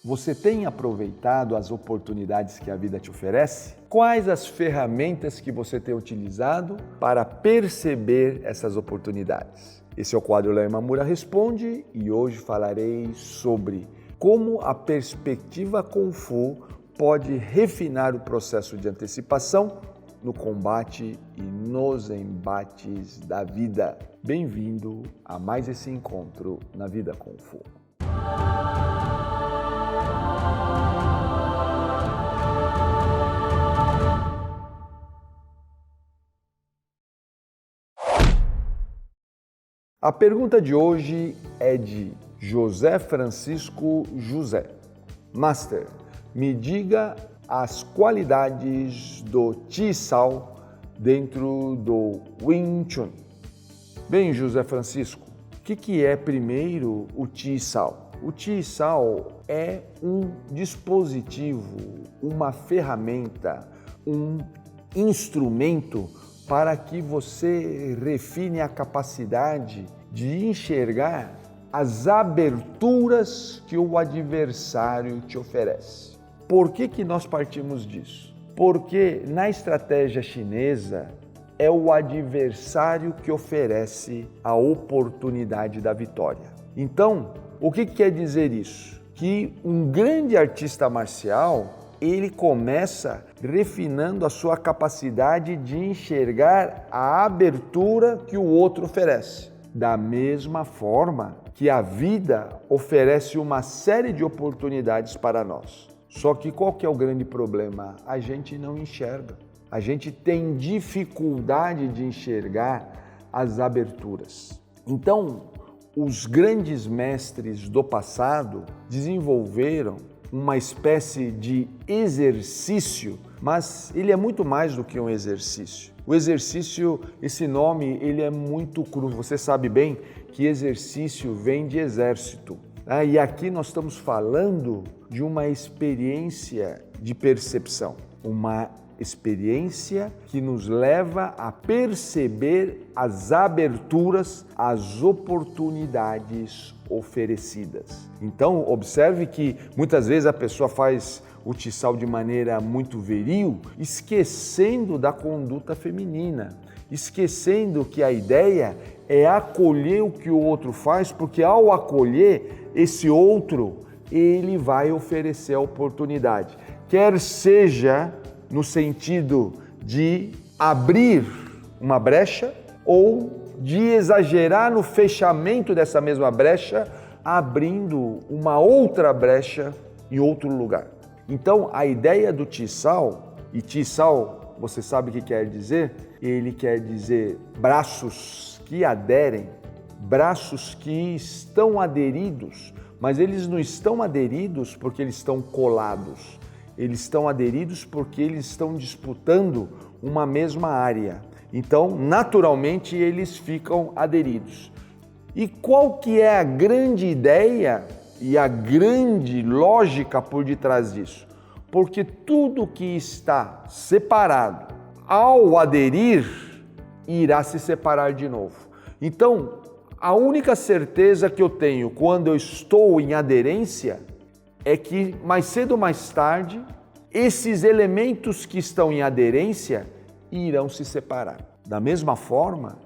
Você tem aproveitado as oportunidades que a vida te oferece? Quais as ferramentas que você tem utilizado para perceber essas oportunidades? Esse é o quadro Léo Imamura Responde e hoje falarei sobre como a perspectiva Kung Fu pode refinar o processo de antecipação no combate e nos embates da vida. Bem-vindo a mais esse encontro na Vida Kung Fu. A pergunta de hoje é de José Francisco José. Master, me diga as qualidades do Chi Sao dentro do Wing Chun. Bem, José Francisco, o que é primeiro o Chi Sao? O Chi Sao é um dispositivo, uma ferramenta, um instrumento para que você refine a capacidade de enxergar as aberturas que o adversário te oferece. Por que nós partimos disso? Porque na estratégia chinesa é o adversário que oferece a oportunidade da vitória. Então, o que quer dizer isso? Que um grande artista marcial ele começa refinando a sua capacidade de enxergar a abertura que o outro oferece. Da mesma forma que a vida oferece uma série de oportunidades para nós. Só que qual que é o grande problema? A gente não enxerga. A gente tem dificuldade de enxergar as aberturas. Então, os grandes mestres do passado desenvolveram uma espécie de exercício, mas ele é muito mais do que um exercício. O exercício, esse nome, ele é muito cru. Você sabe bem que exercício vem de exército. E aqui nós estamos falando de uma experiência de percepção, uma experiência que nos leva a perceber as aberturas, as oportunidades oferecidas. Então, observe que muitas vezes a pessoa faz o Chi Sao de maneira muito viril, esquecendo da conduta feminina, esquecendo que a ideia é acolher o que o outro faz, porque ao acolher esse outro, ele vai oferecer a oportunidade. Quer seja no sentido de abrir uma brecha ou de exagerar no fechamento dessa mesma brecha, abrindo uma outra brecha em outro lugar. Então, a ideia do Chi Sao, e Chi Sao, você sabe o que quer dizer? Ele quer dizer braços que aderem, braços que estão aderidos, mas eles não estão aderidos porque eles estão colados. Eles estão aderidos porque eles estão disputando uma mesma área. Então, naturalmente, eles ficam aderidos. E qual que é a grande ideia e a grande lógica por detrás disso? Porque tudo que está separado, ao aderir, irá se separar de novo. Então, a única certeza que eu tenho quando eu estou em aderência é que mais cedo ou mais tarde, esses elementos que estão em aderência irão se separar. Da mesma forma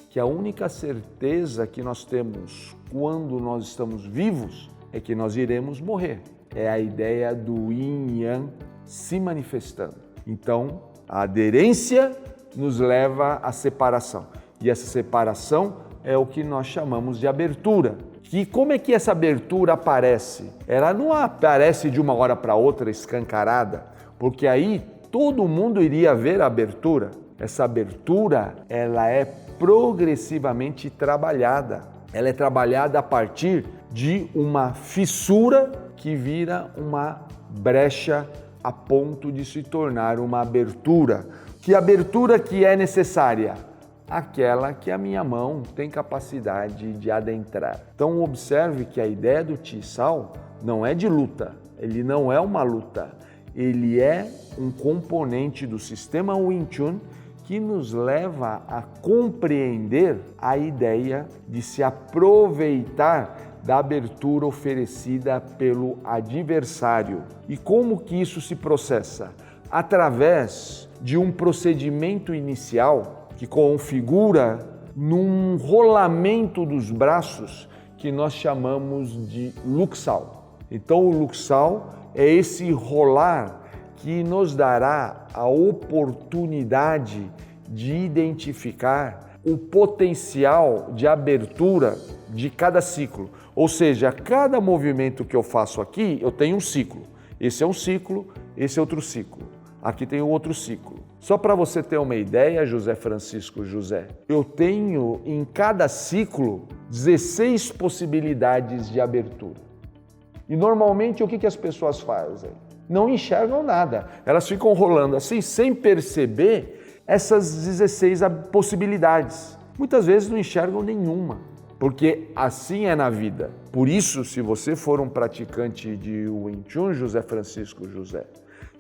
que a única certeza que nós temos quando nós estamos vivos é que nós iremos morrer. É a ideia do Yin e Yang se manifestando. Então, a aderência nos leva à separação. E essa separação é o que nós chamamos de abertura. E como é que essa abertura aparece? Ela não aparece de uma hora para outra escancarada, porque aí todo mundo iria ver a abertura. Essa abertura, ela é progressivamente trabalhada. Ela é trabalhada a partir de uma fissura que vira uma brecha a ponto de se tornar uma abertura. Que abertura que é necessária? Aquela que a minha mão tem capacidade de adentrar. Então observe que a ideia do Chi Sao não é de luta, ele não é uma luta, ele é um componente do sistema Wing Chun que nos leva a compreender a ideia de se aproveitar da abertura oferecida pelo adversário. E como que isso se processa? Através de um procedimento inicial que configura num rolamento dos braços que nós chamamos de luxal. Então, o luxal é esse rolar que nos dará a oportunidade de identificar o potencial de abertura de cada ciclo. Ou seja, cada movimento que eu faço aqui, eu tenho um ciclo. Esse é um ciclo, esse é outro ciclo. Aqui tem outro ciclo. Só para você ter uma ideia, José Francisco José, eu tenho em cada ciclo 16 possibilidades de abertura. E normalmente o que as pessoas fazem? Não enxergam nada. Elas ficam rolando assim sem perceber essas 16 possibilidades. Muitas vezes não enxergam nenhuma, porque assim é na vida. Por isso, se você for um praticante de Wing Chun, José Francisco José,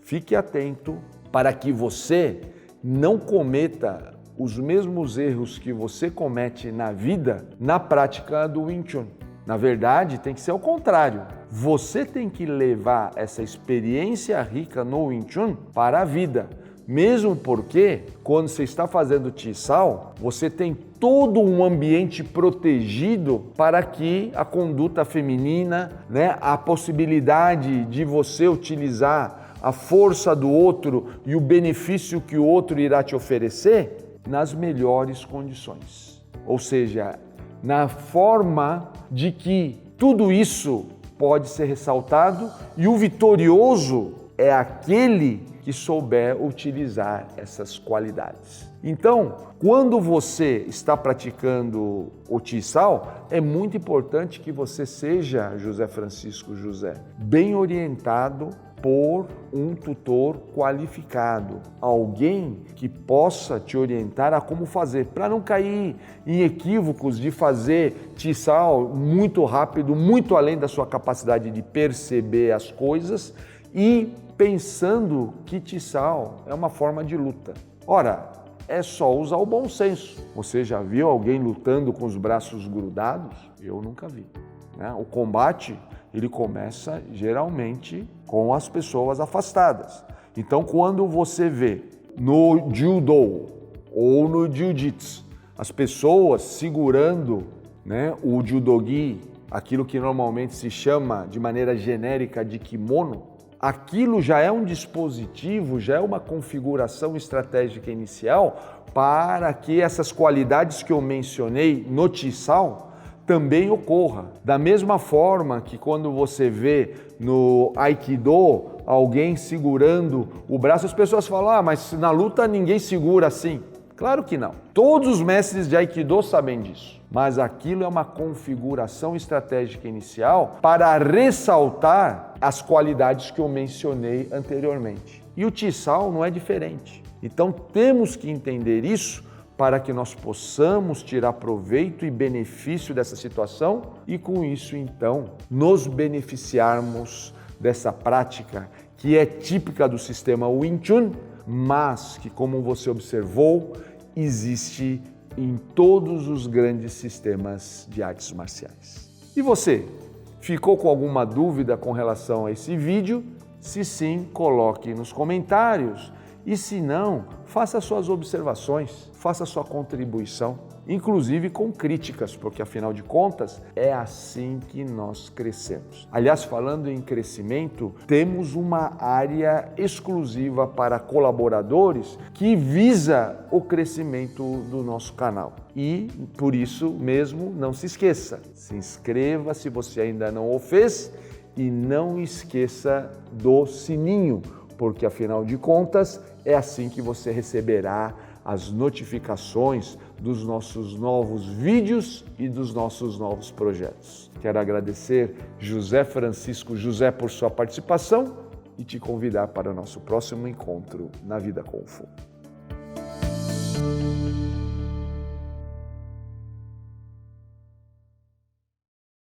fique atento para que você não cometa os mesmos erros que você comete na vida na prática do Wing Chun. Na verdade, tem que ser ao contrário. Você tem que levar essa experiência rica no Wing Chun para a vida. Mesmo porque, quando você está fazendo Qi-Sao, você tem todo um ambiente protegido para que a conduta feminina, a possibilidade de você utilizar a força do outro e o benefício que o outro irá te oferecer nas melhores condições. Ou seja, na forma de que tudo isso pode ser ressaltado e o vitorioso é aquele que souber utilizar essas qualidades. Então, quando você está praticando o Qi-Sao, é muito importante que você seja, José Francisco José, bem orientado por um tutor qualificado, alguém que possa te orientar a como fazer, para não cair em equívocos de fazer Qi-Sao muito rápido, muito além da sua capacidade de perceber as coisas e pensando que Qi-Sao é uma forma de luta. Ora, é só usar o bom senso. Você já viu alguém lutando com os braços grudados? Eu nunca vi. O combate, ele começa geralmente com as pessoas afastadas. Então, quando você vê no Judo ou no Jiu-Jitsu as pessoas segurando o Judogi, aquilo que normalmente se chama de maneira genérica de kimono, aquilo já é um dispositivo, já é uma configuração estratégica inicial para que essas qualidades que eu mencionei no Qi-Sao também ocorra. Da mesma forma que quando você vê no Aikido alguém segurando o braço, as pessoas falam, mas na luta ninguém segura assim. Claro que não. Todos os mestres de Aikido sabem disso. Mas aquilo é uma configuração estratégica inicial para ressaltar as qualidades que eu mencionei anteriormente. E o Qi-Sao não é diferente. Então temos que entender isso para que nós possamos tirar proveito e benefício dessa situação e com isso então nos beneficiarmos dessa prática que é típica do sistema Wing Chun, mas que, como você observou, existe em todos os grandes sistemas de artes marciais. E você, ficou com alguma dúvida com relação a esse vídeo? Se sim, coloque nos comentários. E se não, faça suas observações, faça sua contribuição, inclusive com críticas, porque afinal de contas é assim que nós crescemos. Aliás, falando em crescimento, temos uma área exclusiva para colaboradores que visa o crescimento do nosso canal. E por isso mesmo, não se esqueça, se inscreva se você ainda não o fez e não esqueça do sininho, porque afinal de contas é assim que você receberá as notificações dos nossos novos vídeos e dos nossos novos projetos. Quero agradecer José Francisco José por sua participação e te convidar para o nosso próximo encontro na Vida Kung Fu.